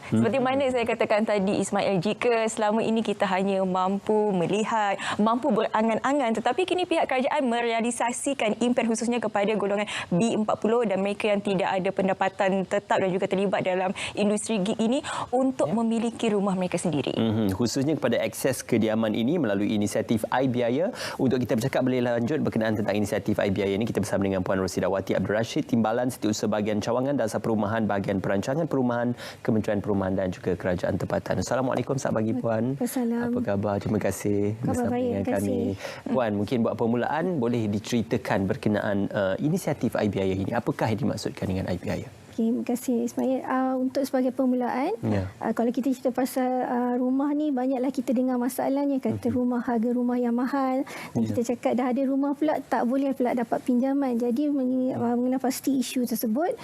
Seperti mana saya katakan tadi, Ismail, jika selama ini kita hanya mampu melihat, mampu berangan-angan, tetapi kini pihak kerajaan merealisasikan impian khususnya kepada golongan B40 dan mereka yang tidak ada pendapatan tetap dan juga terlibat dalam industri gig ini untuk memiliki rumah mereka sendiri. Khususnya kepada akses kediaman ini melalui inisiatif iBiaya. Untuk kita bercakap lebih lanjut berkenaan tentang inisiatif iBiaya ini, kita bersama dengan Puan Rosidawati Abdul Rashid, Timbalan Setiausaha Bahagian Cawangan Dasar Perumahan, Bahagian Perancangan Perumahan, Kementerian Perumahan dan juga Kerajaan Tempatan. Assalamualaikum, selamat pagi Puan. Assalamualaikum. Apa khabar? Terima kasih bersama dengan kami. Puan, mungkin buat permulaan boleh diceritakan berkenaan inisiatif iBiaya ini. Apakah yang dimaksudkan dengan iBiaya? Okay, terima kasih Ismail. Untuk sebagai permulaan, kalau kita cerita pasal rumah ni, banyaklah kita dengar masalahnya, kata harga rumah yang mahal. Dan kita cakap dah ada rumah pula, tak boleh pula dapat pinjaman. Jadi mengenai pasti isu tersebut,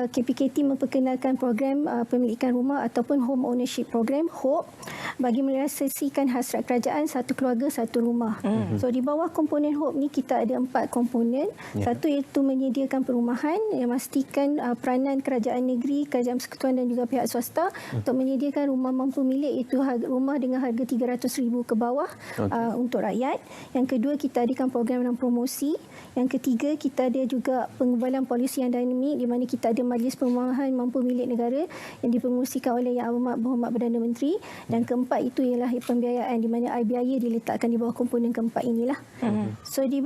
KPKT memperkenalkan program pemilikan rumah ataupun Home Ownership Program, HOPE, bagi merealisasikan hasrat kerajaan satu keluarga satu rumah. So di bawah komponen HOPE ni kita ada 4 komponen. Satu iaitu menyediakan perumahan yang memastikan peranan kerajaan negeri, kerajaan persekutuan dan juga pihak swasta untuk menyediakan rumah mampu milik, iaitu rumah dengan harga RM300,000 ke bawah untuk rakyat. Yang kedua, kita adakan program dan promosi. Yang ketiga, kita ada juga pengubahan polisi yang dinamik, di mana kita ada majlis perumahan mampu milik negara yang dipromosikan oleh Yang Amat Berhormat Perdana Menteri. Dan keempat itu ialah pembiayaan, di mana iBiaya diletakkan di bawah komponen keempat inilah. So di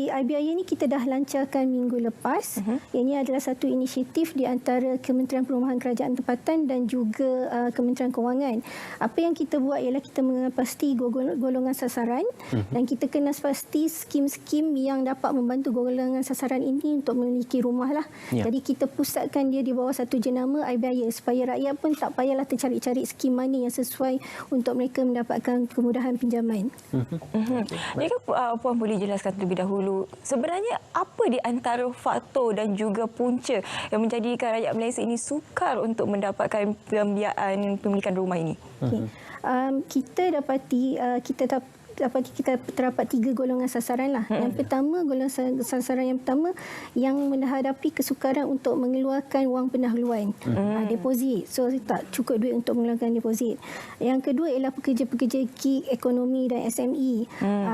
iBiaya ni kita dah lancarkan minggu lepas. Ini adalah satu inisiatif di antara Kementerian Perumahan Kerajaan Tempatan dan juga Kementerian Kewangan. Apa yang kita buat ialah kita mengenal pasti golongan sasaran dan kita kenal pasti skim-skim yang dapat membantu golongan sasaran ini untuk memiliki rumah lah. Jadi kita pusatkan dia di bawah satu jenama iBiaya supaya rakyat pun tak payahlah tercari-cari skim mana yang sesuai untuk mereka mendapatkan kemudahan pinjaman. Jika Puan boleh jelaskan terlebih dahulu, sebenarnya apa di antara faktor dan juga punca yang menjadikan rakyat Malaysia ini sukar untuk mendapatkan pembiayaan pemilikan rumah ini? Kita dapati kita terdapat 3 golongan sasaran lah. Yang pertama, golongan sasaran yang pertama yang menghadapi kesukaran untuk mengeluarkan wang pendahuluan, deposit. So tak cukup duit untuk mengeluarkan deposit. Yang kedua ialah pekerja-pekerja gig, ekonomi dan SME.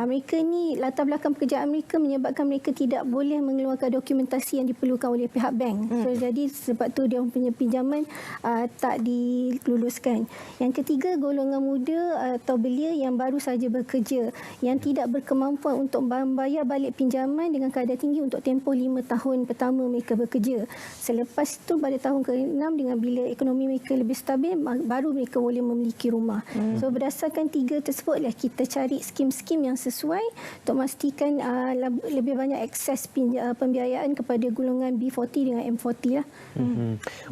Mereka ni latar belakang pekerjaan mereka menyebabkan mereka tidak boleh mengeluarkan dokumentasi yang diperlukan oleh pihak bank. So jadi sebab tu dia punya pinjaman tak diluluskan. Yang ketiga, golongan muda atau belia yang baru saja bekerja, yang tidak berkemampuan untuk membayar balik pinjaman dengan kadar tinggi untuk tempoh 5 tahun pertama mereka bekerja. Selepas itu pada tahun ke-6, dengan bila ekonomi mereka lebih stabil, baru mereka boleh memiliki rumah. So berdasarkan 3 tersebutlah kita cari skim-skim yang sesuai untuk memastikan lebih banyak akses pembiayaan kepada golongan B40 dengan M40 lah.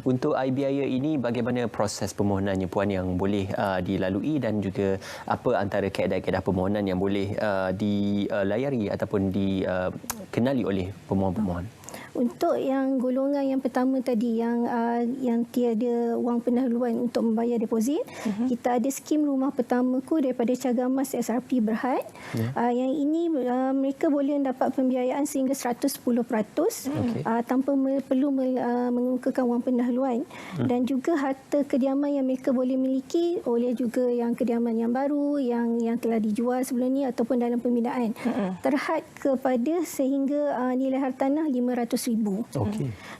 Untuk iBiaya ini, bagaimana proses permohonannya Puan yang boleh dilalui dan juga apa antara kaedah-kaedah permohonan yang boleh dilayari ataupun dikenali oleh pemohon-pemohon? Untuk yang golongan yang pertama tadi yang tiada wang pendahuluan untuk membayar deposit, kita ada skim rumah pertamaku daripada Cagar Mas SRP Berhad. Yang ini mereka boleh mendapat pembiayaan sehingga 110% tanpa perlu mengemukakan wang pendahuluan. Dan juga harta kediaman yang mereka boleh miliki oleh juga yang kediaman yang baru, yang telah dijual sebelum ni ataupun dalam pembinaan. Terhad kepada sehingga nilai hartanah RM500,000.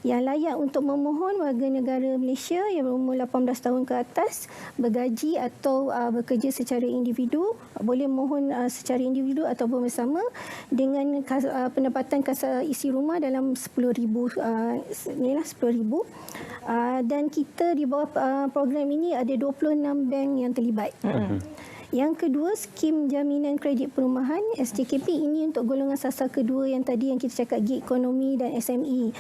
Yang layak untuk memohon warga negara Malaysia yang berumur 18 tahun ke atas, bergaji atau bekerja secara individu, boleh mohon secara individu ataupun bersama dengan pendapatan kas isi rumah dalam RM10,000. Inilah RM10,000. Dan kita di bawah program ini ada 26 bank yang terlibat. Yang kedua, skim jaminan kredit perumahan SJKP ini untuk golongan sasar kedua yang tadi yang kita cakap gig ekonomi dan SME,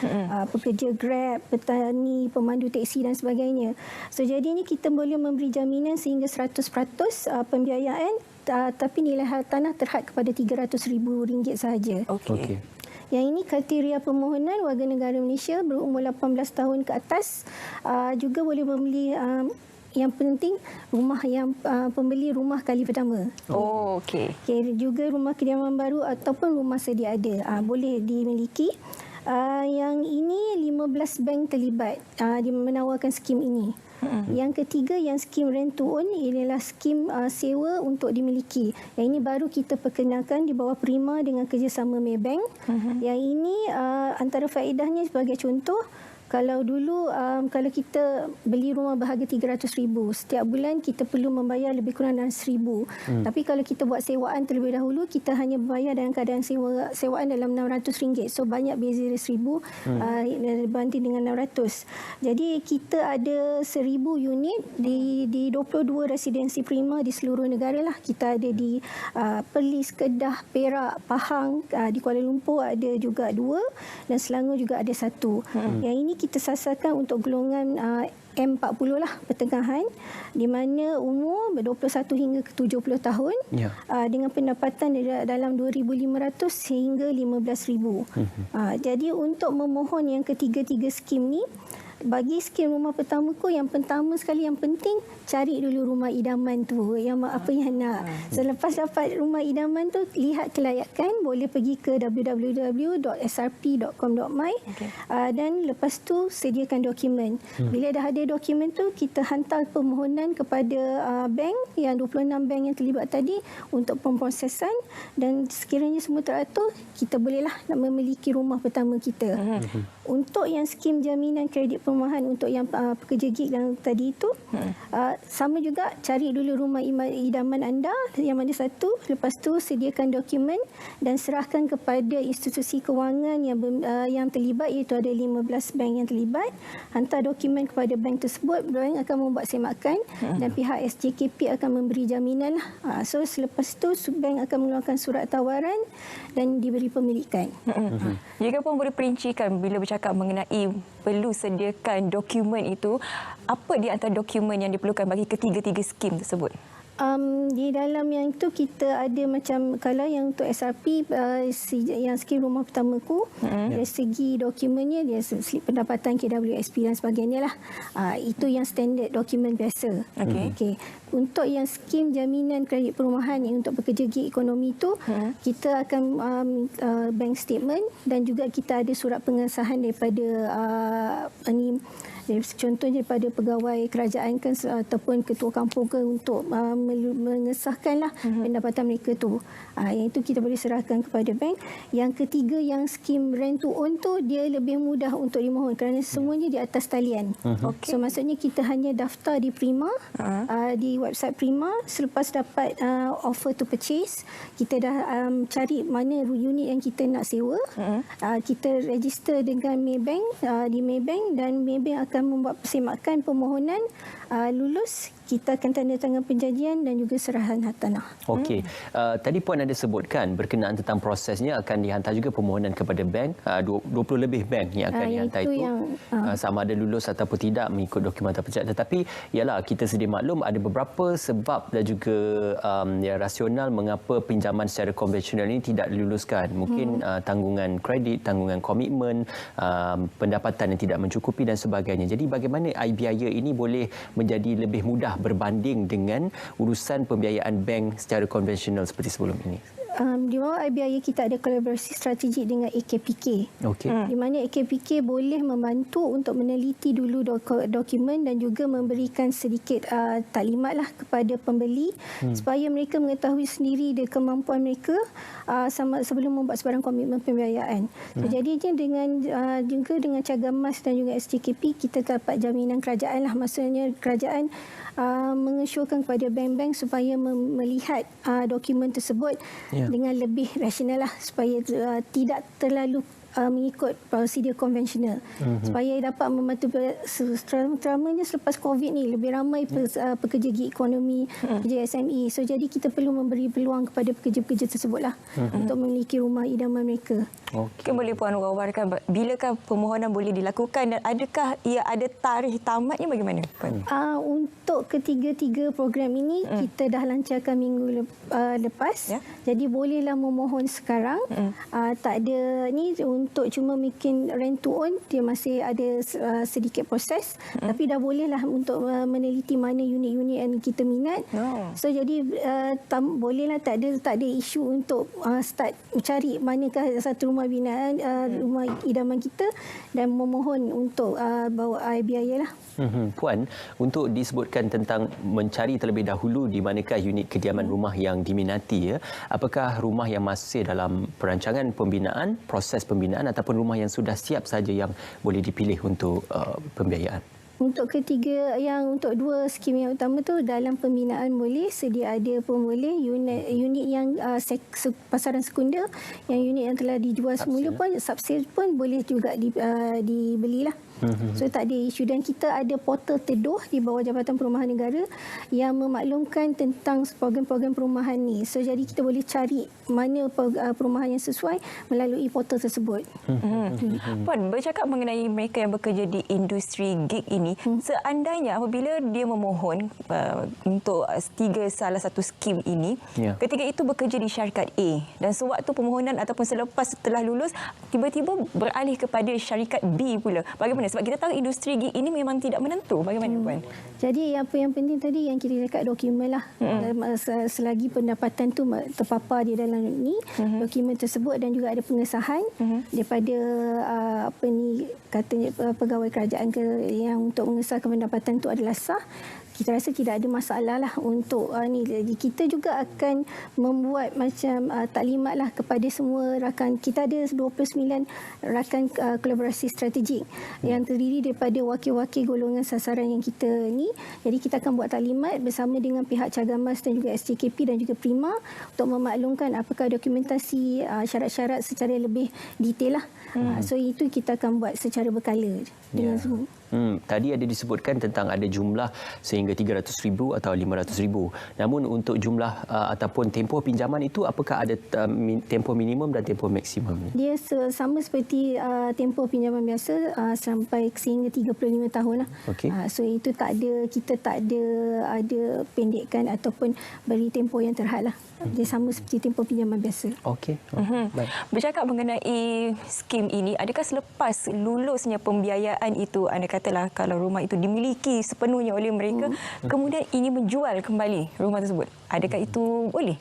pekerja Grab, petani, pemandu teksi dan sebagainya. So jadi ini kita boleh memberi jaminan sehingga 100% pembiayaan, tapi nilai hartanah terhad kepada RM300,000 sahaja. Yang ini kriteria permohonan warga negara Malaysia berumur 18 tahun ke atas, juga boleh membeli yang penting rumah yang pembeli rumah kali pertama. Okey. Juga rumah kediaman baru ataupun rumah sedia ada boleh dimiliki. Yang ini 15 bank terlibat menawarkan skim ini. Yang ketiga yang skim rent to own ialah skim sewa untuk dimiliki. Yang ini baru kita perkenalkan di bawah Prima dengan kerjasama Maybank. Yang ini antara faedahnya sebagai contoh, kalau dulu kalau kita beli rumah berharga 300,000, setiap bulan kita perlu membayar lebih kurang dalam 1,000. Tapi kalau kita buat sewaan terlebih dahulu, kita hanya bayar dalam keadaan sewaan dalam RM600. So banyak beza dari 1,000 berbanding dengan 600. Jadi kita ada 1,000 unit di 22 residensi Prima di seluruh negara lah. Kita ada di Perlis, Kedah, Perak, Pahang, di Kuala Lumpur ada juga 2 dan Selangor juga ada 1. Yang ini kita sasarkan untuk golongan M40 lah, pertengahan, di mana umur 21 hingga ke 70 tahun dengan pendapatan dalam 2,500 hingga 15,000. Jadi untuk memohon yang ketiga-tiga skim ni, bagi skim rumah pertamaku, yang pertama sekali yang penting, cari dulu rumah idaman tu, yang apa yang nak. Selepas dapat rumah idaman tu, lihat kelayakan, boleh pergi ke www.srp.com.my dan lepas tu sediakan dokumen. Bila dah ada dokumen tu, kita hantar permohonan kepada bank, yang 26 bank yang terlibat tadi untuk pemprosesan, dan sekiranya semua teratur, kita bolehlah nak memiliki rumah pertama kita. Untuk yang skim jaminan kredit perumahan untuk yang pekerja gig yang tadi itu, sama juga, cari dulu rumah idaman anda yang mana satu, lepas tu sediakan dokumen dan serahkan kepada institusi kewangan yang terlibat, iaitu ada 15 bank yang terlibat. Hantar dokumen kepada bank tersebut, bank akan membuat semakan dan pihak SJKP akan memberi jaminan. So selepas tu bank akan mengeluarkan surat tawaran dan diberi pemilikan. Jika puan boleh perincikan bila bercakap mengenai perlu sediakan dokumen itu, apa di antara dokumen yang diperlukan bagi ketiga-tiga skim tersebut? Di dalam yang itu kita ada macam, kalau yang untuk SRP yang skim rumah pertamaku, dari segi dokumennya dia slip pendapatan, KWSP dan sebagainya lah. Itu yang standard dokumen biasa. Okay. Untuk yang skim jaminan kredit perumahan yang untuk pekerja gig ekonomi itu, kita akan bank statement dan juga kita ada surat pengesahan daripada contohnya daripada pegawai kerajaan kan, ataupun ketua kampung ke, untuk mengesahkanlah pendapatan mereka tu. Yang itu kita boleh serahkan kepada bank. Yang ketiga yang skim rent to own tu, dia lebih mudah untuk dimohon kerana semuanya di atas talian. So maksudnya kita hanya daftar di Prima, di website Prima. Selepas dapat offer to purchase, kita dah cari mana unit yang kita nak sewa. Kita register dengan Maybank, di Maybank, dan Maybank akan membuat semakan permohonan. Lulus, kita akan tanda tangan perjanjian dan juga serahan hak tanah. Okey. Tadi puan ada sebutkan berkenaan tentang prosesnya akan dihantar juga permohonan kepada bank. 20 lebih bank yang akan dihantar itu. Sama ada lulus ataupun tidak mengikut dokumen terpecah. Tetapi ialah kita sedia maklum ada beberapa sebab dan juga rasional mengapa pinjaman secara konvensional ini tidak diluluskan. Mungkin tanggungan kredit, tanggungan komitmen, pendapatan yang tidak mencukupi dan sebagainya. Jadi bagaimana iBiaya ini boleh menjadi lebih mudah berbanding dengan urusan pembiayaan bank secara konvensional seperti sebelum ini? Di bawah iBiaya kita ada kolaborasi strategik dengan AKPK. Di mana AKPK boleh membantu untuk meneliti dulu dokumen dan juga memberikan sedikit taklimat lah kepada pembeli supaya mereka mengetahui sendiri kemampuan mereka sebelum membuat sebarang komitmen pembiayaan. Jadi juga dengan Cagamas dan juga SJKP, kita dapat jaminan kerajaan lah. Maksudnya kerajaan mengesyorkan kepada bank-bank supaya melihat dokumen tersebut dengan lebih rasional lah, supaya tidak terlalu mengikut prosedur konvensional, supaya dapat membantu terutamanya selepas COVID ni lebih ramai pekerja gig ekonomi, pekerja SME. So jadi kita perlu memberi peluang kepada pekerja-pekerja tersebutlah untuk memiliki rumah idaman mereka. Mungkin boleh puan wawarkan bilakah permohonan boleh dilakukan dan adakah ia ada tarikh tamatnya, bagaimana puan? Untuk ketiga-tiga program ini kita dah lancarkan minggu lepas. Jadi bolehlah memohon sekarang. Tak ada ni untuk cuma bikin rent to own, dia masih ada sedikit proses. Tapi dah bolehlah untuk meneliti mana unit-unit yang kita minat. So jadi bolehlah, tak ada isu untuk start cari manakah satu rumah binaan, rumah idaman kita, dan memohon untuk bawa air biaya lah. Puan, untuk disebutkan tentang mencari terlebih dahulu di manakah unit kediaman rumah yang diminati, ya, apakah rumah yang masih dalam perancangan pembinaan, proses pembinaan, ataupun rumah yang sudah siap saja yang boleh dipilih untuk pembiayaan? Untuk ketiga, untuk dua skim yang utama tu dalam pembinaan boleh, sedia ada pun boleh. Unit yang pasaran sekunder, yang unit yang telah dijual semula pun, subsale pun boleh juga dibelilah. So tak ada isu, dan kita ada portal teduh di bawah Jabatan Perumahan Negara yang memaklumkan tentang program-program perumahan ni. So jadi kita boleh cari mana perumahan yang sesuai melalui portal tersebut. Puan, bercakap mengenai mereka yang bekerja di industri gig ini, seandainya apabila dia memohon untuk salah satu skim ini, ketika itu bekerja di syarikat A, dan sewaktu permohonan ataupun selepas setelah lulus tiba-tiba beralih kepada syarikat B pula, bagaimana? Sebab kita tahu industri gig ini memang tidak menentu. Bagaimana, Puan? Jadi apa yang penting tadi yang kita cakap dokumen lah. Selagi pendapatan tu terpapar di dalam ni, dokumen tersebut, dan juga ada pengesahan daripada katanya pegawai kerajaan yang untuk mengesahkan pendapatan tu adalah sah, kita rasa tidak ada masalah lah untuk ni. Jadi kita juga akan membuat macam taklimat lah kepada semua rakan. Kita ada 29 rakan kolaborasi strategik yang terdiri daripada wakil-wakil golongan sasaran yang kita ni. Jadi kita akan buat taklimat bersama dengan pihak Cagamas dan juga SJKP dan juga Prima untuk memaklumkan apakah dokumentasi syarat-syarat secara lebih detail lah. So itu kita akan buat secara berkala dengan Zoom. Tadi ada disebutkan tentang ada jumlah sehingga 300,000 atau 500,000. Namun untuk jumlah ataupun tempoh pinjaman itu, apakah ada tempoh minimum dan tempoh maksimum? Dia sama seperti tempoh pinjaman biasa, sampai sehingga 35 tahun lah. So itu kita tak ada pendekkan ataupun beri tempoh yang terhad lah. Dia sama seperti tempoh pinjaman biasa. Okey. Baik. Bercakap mengenai skim ini, adakah selepas lulusnya pembiayaan itu, anda katalah kalau rumah itu dimiliki sepenuhnya oleh mereka, kemudian ingin menjual kembali rumah tersebut, adakah itu boleh?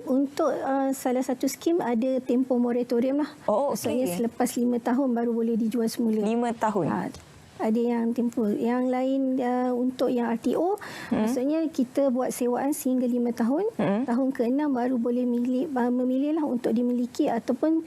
Untuk salah satu skim ada tempoh moratorium lah. Maksudnya selepas 5 tahun baru boleh dijual semula. 5 tahun? Ada yang tempoh. Yang lain untuk yang RTO, maksudnya kita buat sewaan sehingga 5 tahun. Tahun ke-6 baru boleh memilihlah untuk dimiliki ataupun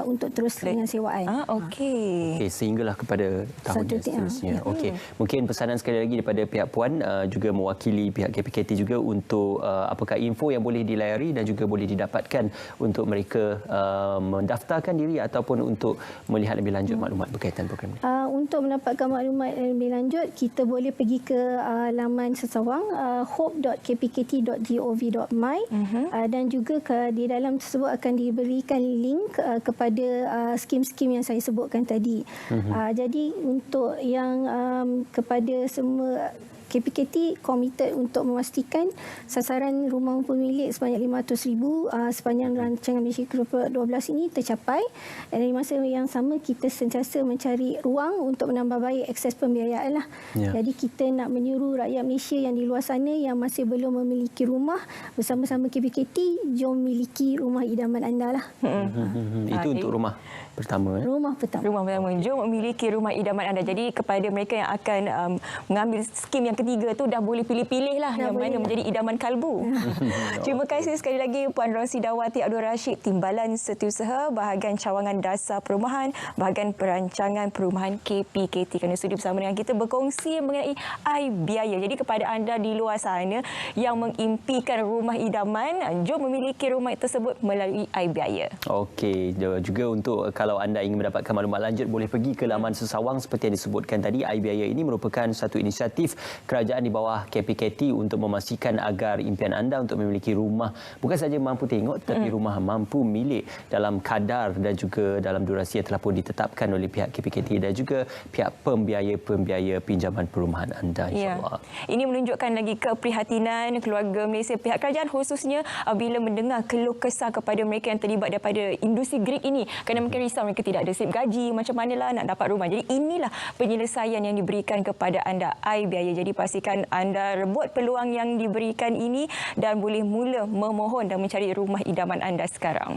untuk terus dengan sewaan. Okey, sehinggalah kepada tahun yang seterusnya. Okey. Mungkin pesanan sekali lagi daripada pihak Puan, juga mewakili pihak KPKT juga, untuk apakah info yang boleh dilayari dan juga boleh didapatkan untuk mereka mendaftarkan diri ataupun untuk melihat lebih lanjut maklumat berkaitan program ini? Untuk mendapatkan maklumat lebih lanjut, kita boleh pergi ke laman sesawang hope.kpkt.gov.my, dan juga di dalam tersebut akan diberikan link kepada skim-skim yang saya sebutkan tadi. Jadi untuk yang kepada semua, KPKT komited untuk memastikan sasaran rumah pemilik sebanyak 500,000 sepanjang rancangan Malaysia ke-12 ini tercapai. Dan di masa yang sama kita sentiasa mencari ruang untuk menambah baik akses pembiayaan lah. Jadi kita nak menyuruh rakyat Malaysia yang di luar sana yang masih belum memiliki rumah, bersama-sama KPKT, jom miliki rumah idaman anda lah. Itu untuk rumah pertama. Rumah pertama. Jom memiliki rumah idaman anda. Jadi kepada mereka yang akan mengambil skim yang ketiga tu, dah boleh pilih-pilih lah yang mana menjadi idaman kalbu. Terima kasih sekali lagi Puan Rosida Wati Abdul Rashid, Timbalan Setiausaha Bahagian Cawangan Dasar Perumahan, Bahagian Perancangan Perumahan KPKT, kerana sudi bersama dengan kita berkongsi mengenai iBiaya. Jadi kepada anda di luar sana yang mengimpikan rumah idaman, jom memiliki rumah tersebut melalui iBiaya. Okey, juga untuk kalau anda ingin mendapatkan maklumat lanjut, boleh pergi ke laman sesawang seperti yang disebutkan tadi. iBiaya ini merupakan satu inisiatif kerajaan di bawah KPKT untuk memastikan agar impian anda untuk memiliki rumah bukan saja mampu tengok, tapi rumah mampu milik dalam kadar dan juga dalam durasi yang telah pun ditetapkan oleh pihak KPKT dan juga pihak pembiaya pinjaman perumahan anda, insyaAllah. Ini menunjukkan lagi keprihatinan keluarga Malaysia, pihak kerajaan khususnya, bila mendengar keluh kesah kepada mereka yang terlibat daripada industri gig ini, kerana mungkin risau risau mereka tidak ada slip gaji, macam manalah nak dapat rumah. Jadi inilah penyelesaian yang diberikan kepada anda, iBiaya. Jadi pastikan anda rebut peluang yang diberikan ini dan boleh mula memohon dan mencari rumah idaman anda sekarang.